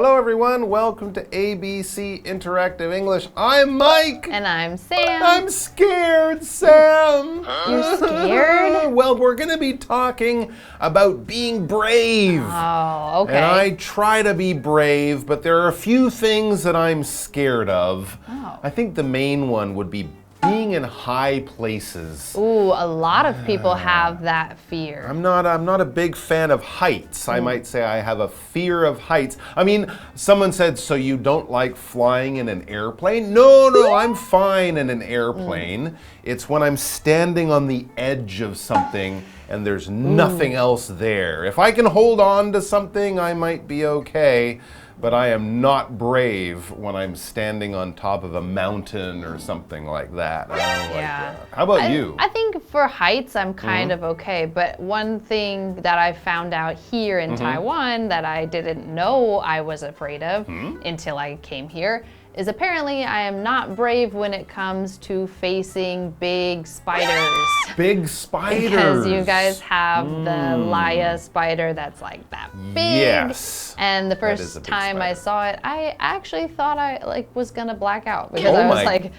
Hello everyone, welcome to ABC Interactive English. I'm Mike. And I'm Sam. I'm scared, Sam. You're scared? Well, we're going to be talking about being brave. Oh, okay. And I try to be brave, but there are a few things that I'm scared of. Oh. I think the main one would be being in high places. Ooh, a lot of people have that fear. I'm not a big fan of heights. I might say I have a fear of heights. I mean, someone said, so you don't like flying in an airplane? No, I'm fine in an airplane. It's when I'm standing on the edge of something and there's nothing else there. If I can hold on to something, I might be okay. But I am not brave when I'm standing on top of a mountain or something like that. I don't like that. How about you? I think for heights, I'm kind of okay. But one thing that I found out here in Taiwan that I didn't know I was afraid of until I came here is apparently I am not brave when it comes to facing big spiders. Big spiders. Because you guys have the Laya spider that's like that big. Yes. And the first time I saw it, I actually thought I was gonna black out because I was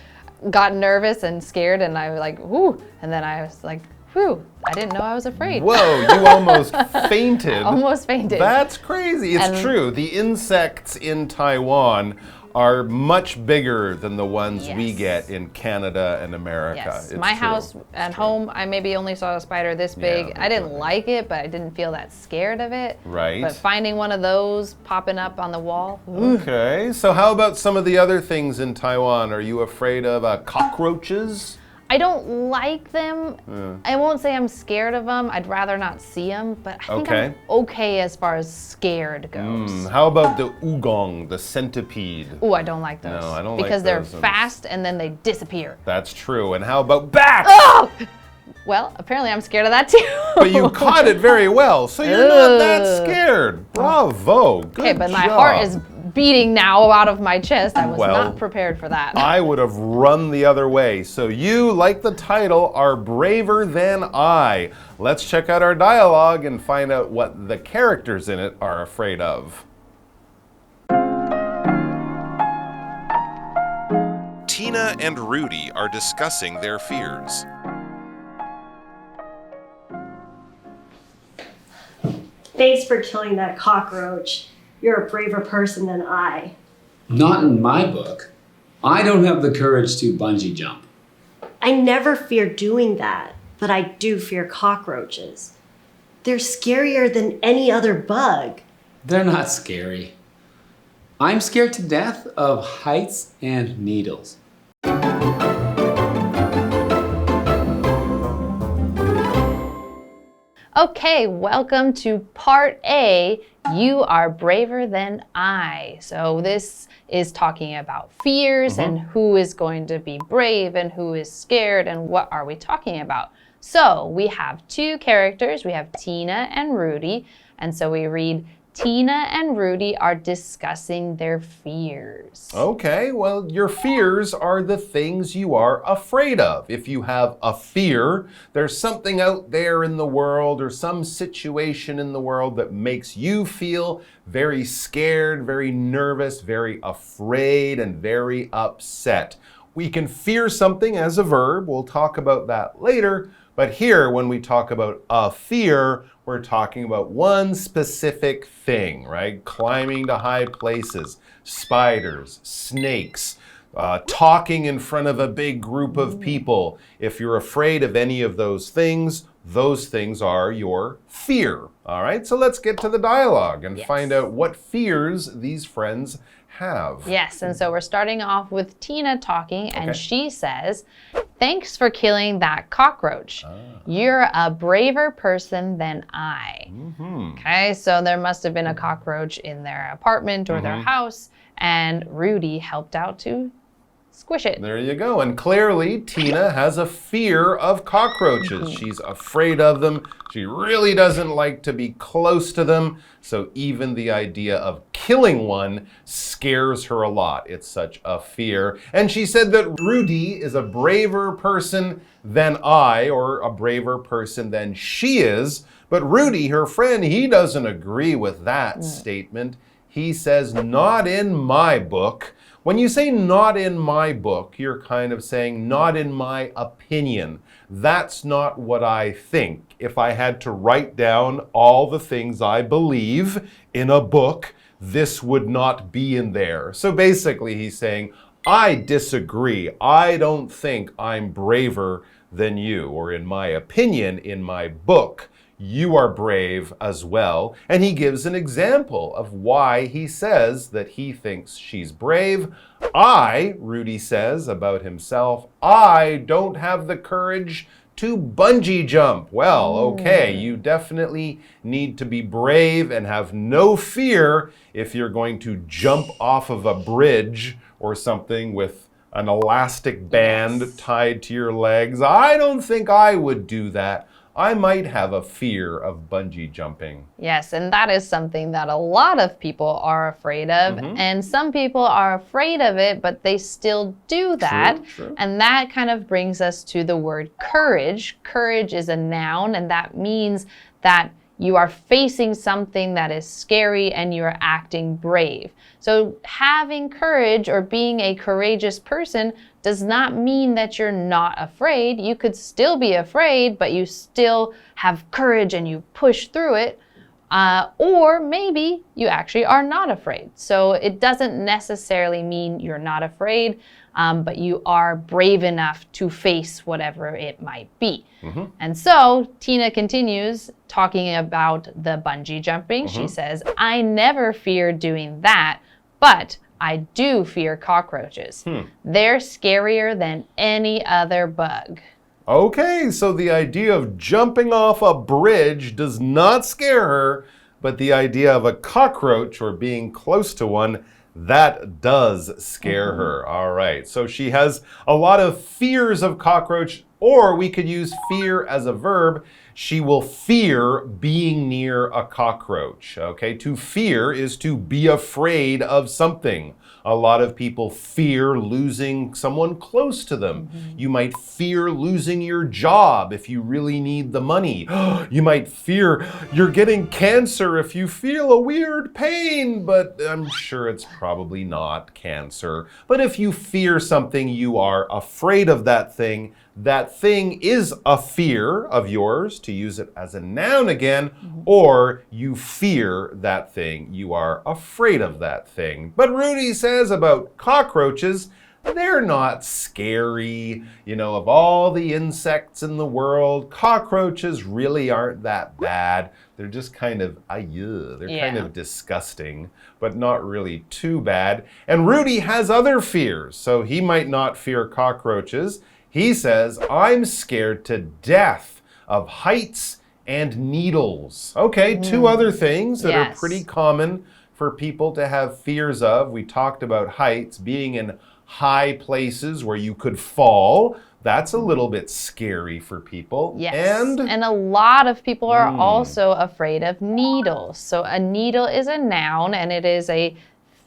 got nervous and scared and I was like, whoo, and then I was like, whew, I didn't know I was afraid. Whoa, you almost fainted. Almost fainted. That's crazy. It's true. The insects in Taiwan are much bigger than the ones we get in Canada and America. Yes, it's my true. house at home, I maybe only saw a spider this big. I didn't like it, but I didn't feel that scared of it. Right. But finding one of those popping up on the wall. Okay, so how about some of the other things in Taiwan? Are you afraid of cockroaches? I don't like them. I won't say I'm scared of them. I'd rather not see them, but I think I'm okay as far as scared goes. How about the ugong, the centipede? Oh, I don't like those. No, I don't because like those they're fast and then they disappear. That's true. And how about bats? Oh! Well, apparently I'm scared of that too. But you caught it very well, so you're not that scared. Bravo. Good Okay, but job. my heart is beating now out of my chest. I was not prepared for that. I would have run the other way. So you, like the title, are braver than I. Let's check out our dialogue and find out what the characters in it are afraid of. Tina and Rudy are discussing their fears. Thanks for killing that cockroach. You're a braver person than I. Not in my book. I don't have the courage to bungee jump. I never fear doing that, but I do fear cockroaches. They're scarier than any other bug. They're not scary. I'm scared to death of heights and needles. Okay, welcome to part A, You Are Braver Than I. So this is talking about fears and who is going to be brave and who is scared and what are we talking about. So we have two characters, we have Tina and Rudy, and so we read, Tina and Rudy are discussing their fears. Okay, well, your fears are the things you are afraid of. If you have a fear, there's something out there in the world or some situation in the world that makes you feel very scared, very nervous, very afraid, and very upset. We can fear something as a verb. We'll talk about that later. But here, when we talk about a fear, we're talking about one specific thing, right? Climbing to high places, spiders, snakes, talking in front of a big group of people. If you're afraid of any of those things are your fear. All right, so let's get to the dialogue and find out what fears these friends have. Yes, and so we're starting off with Tina talking, and she says, thanks for killing that cockroach. You're a braver person than I. Okay, so there must have been a cockroach in their apartment or their house, and Rudy helped out to squish it. There you go. And clearly, Tina has a fear of cockroaches. She's afraid of them. She really doesn't like to be close to them. So even the idea of killing one scares her a lot. It's such a fear. And she said that Rudy is a braver person than I, or a braver person than she is. But Rudy, her friend, he doesn't agree with that statement. he says, not in my book. When you say not in my book, you're kind of saying not in my opinion. That's not what I think. If I had to write down all the things I believe in a book, this would not be in there. So basically he's saying, I disagree. I don't think I'm braver than you. Or in my opinion, in my book, you are brave as well. And he gives an example of why he says that he thinks she's brave. Rudy says about himself, I don't have the courage to bungee jump. Well, okay, you definitely need to be brave and have no fear if you're going to jump off of a bridge or something with an elastic band tied to your legs. I don't think I would do that. I might have a fear of bungee jumping. Yes, and that is something that a lot of people are afraid of. And some people are afraid of it, but they still do that. True. And that kind of brings us to the word courage. Courage is a noun, and that means that you are facing something that is scary and you're acting brave. So having courage or being a courageous person does not mean that you're not afraid. You could still be afraid, but you still have courage and you push through it. Or maybe you actually are not afraid. So it doesn't necessarily mean you're not afraid, but you are brave enough to face whatever it might be. And so Tina continues talking about the bungee jumping. She says, I never fear doing that, but I do fear cockroaches. They're scarier than any other bug. Okay, so the idea of jumping off a bridge does not scare her, but the idea of a cockroach or being close to one, that does scare her. All right, so she has a lot of fears of cockroach, or we could use fear as a verb. She will fear being near a cockroach. Okay, to fear is to be afraid of something. A lot of people fear losing someone close to them. You might fear losing your job if you really need the money. You might fear you're getting cancer if you feel a weird pain, but I'm sure it's probably not cancer. But if you fear something, you are afraid of that thing. That thing is a fear of yours, to use it as a noun again, or you fear that thing. You are afraid of that thing. But Rudy says about cockroaches, they're not scary. You know, of all the insects in the world, cockroaches really aren't that bad. They're just kind of, they're kind of disgusting, but not really too bad. And Rudy has other fears, so he might not fear cockroaches. He says, I'm scared to death of heights and needles. Okay, two other things that are pretty common for people to have fears of. We talked about heights, being in high places where you could fall. That's a little bit scary for people. Yes, and a lot of people are also afraid of needles. So a needle is a noun, and it is a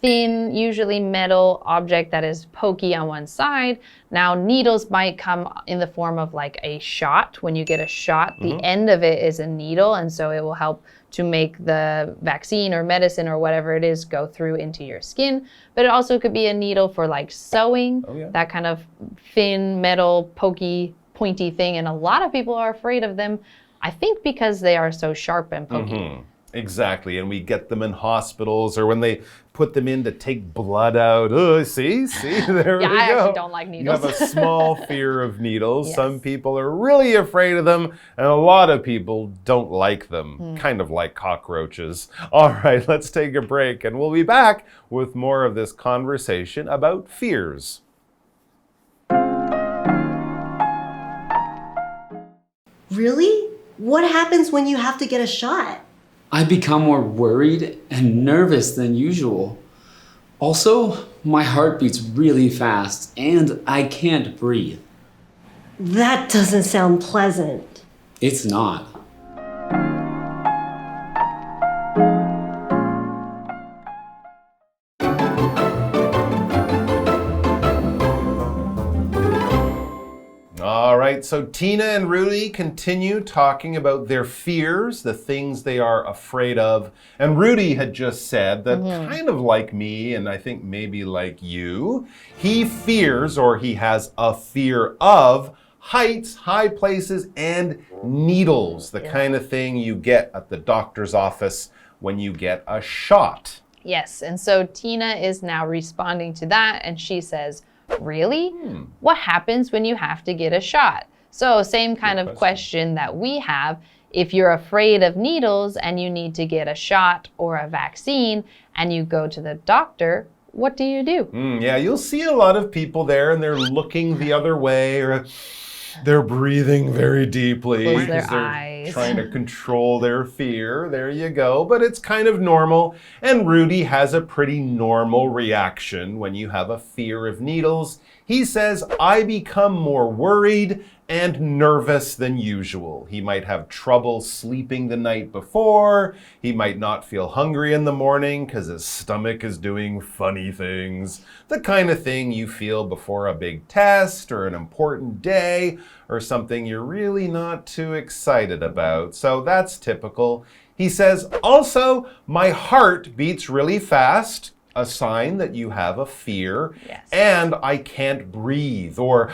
thin, usually metal object that is pokey on one side. Now, needles might come in the form of like a shot. When you get a shot, the end of it is a needle, and so it will help to make the vaccine or medicine or whatever it is go through into your skin. But it also could be a needle for like sewing, that kind of thin, metal, pokey, pointy thing. And a lot of people are afraid of them, I think because they are so sharp and pokey. Exactly, and we get them in hospitals or when they put them in to take blood out. See, there we go. I actually don't like needles. You have a small fear of needles. Some people are really afraid of them, and a lot of people don't like them, kind of like cockroaches. All right, let's take a break, and we'll be back with more of this conversation about fears. Really? What happens when you have to get a shot? I become more worried and nervous than usual. Also, my heart beats really fast and I can't breathe. That doesn't sound pleasant. It's not. All right, right, so Tina and Rudy continue talking about their fears, the things they are afraid of. And Rudy had just said that kind of like me, and I think maybe like you, he fears or he has a fear of heights, high places, and needles, the kind of thing you get at the doctor's office when you get a shot. Yes, and so Tina is now responding to that, and she says, really? What happens when you have to get a shot? So same kind of question that we have. If you're afraid of needles and you need to get a shot or a vaccine and you go to the doctor, what do you do? Yeah, you'll see a lot of people there and they're looking the other way or they're breathing very deeply Close their because they're eyes. trying to control their fear. There you go. But it's kind of normal. And Rudy has a pretty normal reaction when you have a fear of needles. He says, I become more worried and nervous than usual. He might have trouble sleeping the night before. He might not feel hungry in the morning because his stomach is doing funny things. The kind of thing you feel before a big test or an important day or something you're really not too excited about. So that's typical. He says, also, my heart beats really fast. A sign that you have a fear, and I can't breathe, or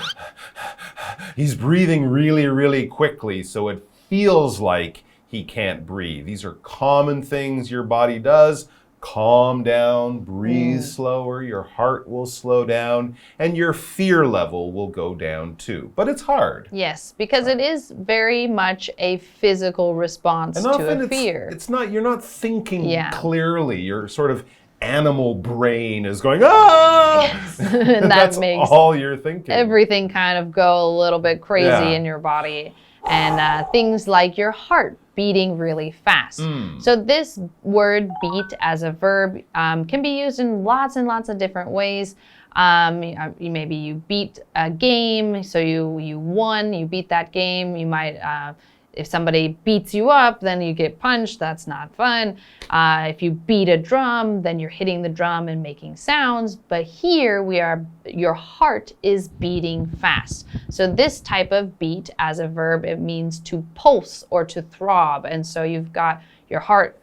he's breathing really, really quickly, so it feels like he can't breathe. These are common things your body does. Calm down, breathe slower, your heart will slow down, and your fear level will go down too. But it's hard. Yes, because it is very much a physical response to a fear. It's not, you're not thinking clearly. You're sort of animal brain is going, ah! Yes. And that's makes all you're thinking. Everything kind of go a little bit crazy in your body. And things like your heart beating really fast. So this word beat as a verb can be used in lots and lots of different ways. Maybe you beat a game, so you won, you beat that game. You might... if somebody beats you up, then you get punched. That's not fun. If you beat a drum, then you're hitting the drum and making sounds. But here your heart is beating fast. So this type of beat as a verb, it means to pulse or to throb. And so you've got your heart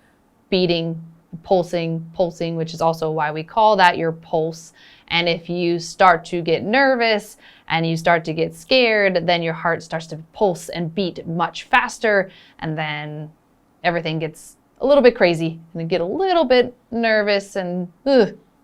beating, pulsing, which is also why we call that your pulse. And if you start to get nervous and you start to get scared, then your heart starts to pulse and beat much faster. And then everything gets a little bit crazy and you get a little bit nervous and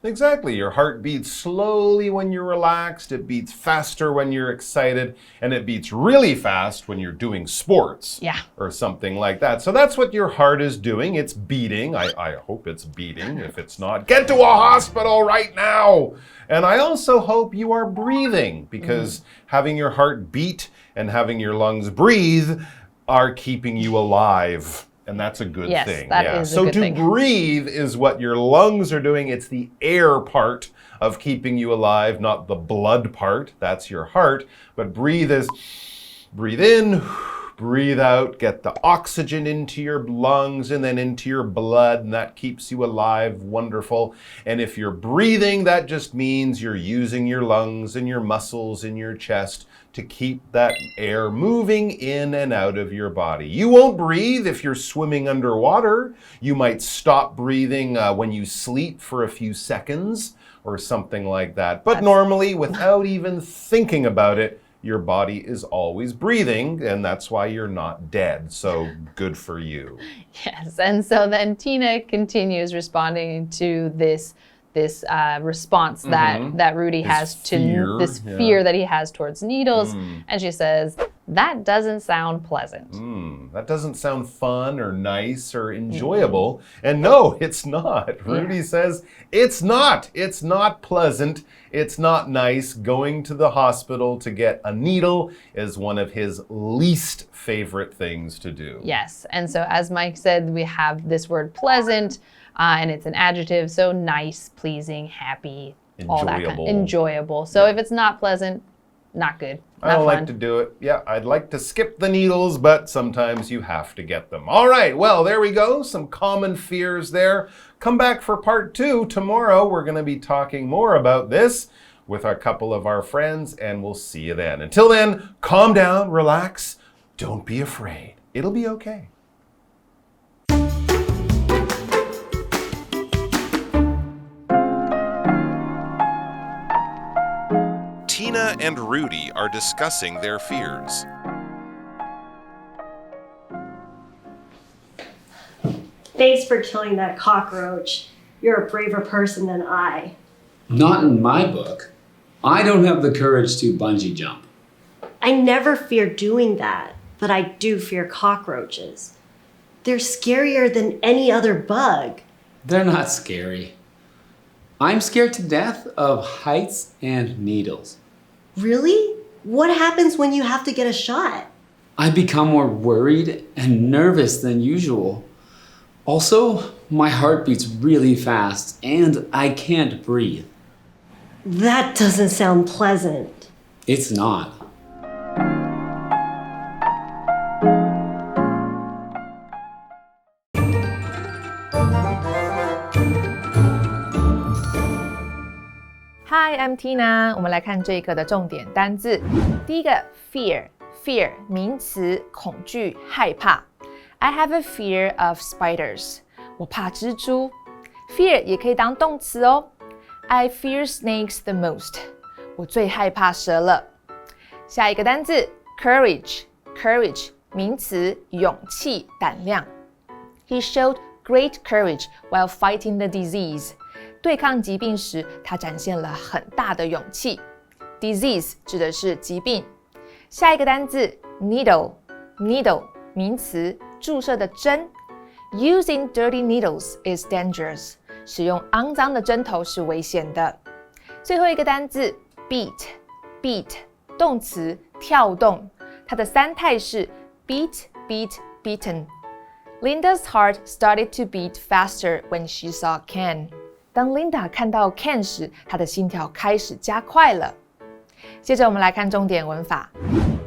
Exactly. Your heart beats slowly when you're relaxed. It beats faster when you're excited. And it beats really fast when you're doing sports. Or something like that. So that's what your heart is doing. It's beating. I hope it's beating. If it's not, get to a hospital right now. And I also hope you are breathing because having your heart beat and having your lungs breathe are keeping you alive. And that's a good thing. That is a good thing. So to breathe is what your lungs are doing. It's the air part of keeping you alive, not the blood part. That's your heart. But breathe is breathe in, breathe out, get the oxygen into your lungs and then into your blood, and that keeps you alive. Wonderful. And if you're breathing, that just means you're using your lungs and your muscles in your chest to keep that air moving in and out of your body. You won't breathe if you're swimming underwater. You might stop breathing when you sleep for a few seconds or something like that. But normally, without even thinking about it, your body is always breathing, and that's why you're not dead. So good for you. Yes, and so then Tina continues responding to this response that Rudy has to this fear that he has towards needles. And she says, that doesn't sound pleasant. That doesn't sound fun or nice or enjoyable. And no, it's not. Rudy says, it's not. It's not pleasant. It's not nice. Going to the hospital to get a needle is one of his least favorite things to do. Yes, and so as Mike said, we have this word pleasant. And it's an adjective, so nice, pleasing, happy, all that kind of enjoyable. So if it's not pleasant, not good. I don't like to do it. Yeah, I'd like to skip the needles, but sometimes you have to get them. All right, well, there we go. Some common fears there. Come back for part 2 tomorrow. We're going to be talking more about this. with a couple of our friends, and we'll see you then. Until then, calm down, relax, don't be afraid. It'll be okay. Tina and Rudy are discussing their fears. Thanks for killing that cockroach. You're a braver person than I. Not in my book. I don't have the courage to bungee jump. I never fear doing that, but I do fear cockroaches. They're scarier than any other bug. They're not scary. I'm scared to death of heights and needles. Really? What happens when you have to get a shot? I become more worried and nervous than usual. Also, my heart beats really fast and I can't breathe. That doesn't sound pleasant. It's not. Hi, I'm Tina. 我们来看这一课的重点单字。第一个 fear 名词，恐惧、害怕。I have a fear of spiders. 我怕蜘蛛。Fear 也可以当动词哦。I fear snakes the most. 我最害怕蛇了。下一个单字 courage 名词，勇气、胆量。He showed great courage while fighting the disease. 对抗疾病时，他展现了很大的勇气。Disease 指的是疾病。下一个单字 needle 名词，注射的针。Using dirty needles is dangerous. 使用肮脏的针头是危险的。最后一个单字 beat 动词，跳动。它的三态是 beaten. Linda's heart started to beat faster when she saw Ken. 当 Linda 看到 Ken 时，她的心跳开始加快了。接着我们来看重点文法。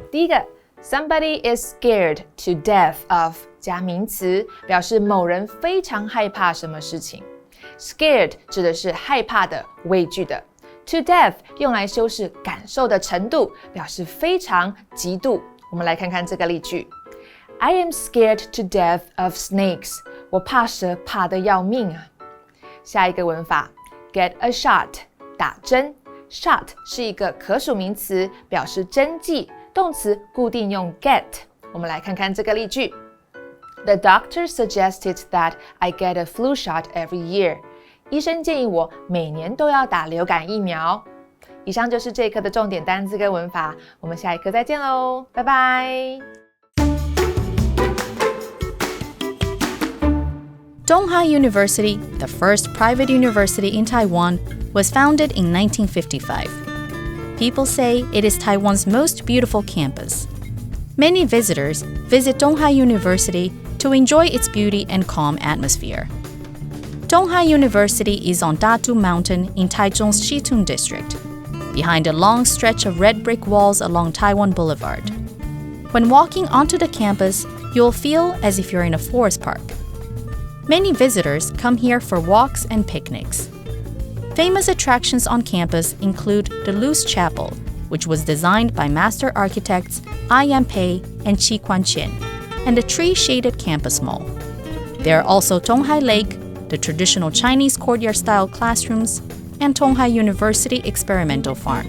第一个 Somebody is scared to death of 加名词，表示某人非常害怕什么事情。Scared 指的是害怕的、畏惧的。To death 用来修饰感受的程度，表示非常、极度。我们来看看这个例句。I am scared to death of snakes. 我怕蛇怕得要命啊。下一个文法 get a shot 打针 shot 是一个可数名词，表示针剂，动词固定用 get。 我们来看看这个例句 The doctor suggested that I get a flu shot every year. 医生建议我每年都要打流感疫苗。以上就是这一课的重点单字跟文法，我们下一课再见喽，拜拜。Tunghai University, the first private university in Taiwan, was founded in 1955. People say it is Taiwan's most beautiful campus. Many visitors visit Tunghai University to enjoy its beauty and calm atmosphere. Tunghai University is on Datu Mountain in Taichung's Shitun district, behind a long stretch of red brick walls along Taiwan Boulevard. When walking onto the campus, you'll feel as if you're in a forest park. Many visitors come here for walks and picnics. Famous attractions on campus include the Luce Chapel, which was designed by master architects I Yan Pei and Chi Quan Chin, and the tree-shaded campus mall. There are also Tunghai Lake, the traditional Chinese courtyard-style classrooms, and Tunghai University Experimental Farm.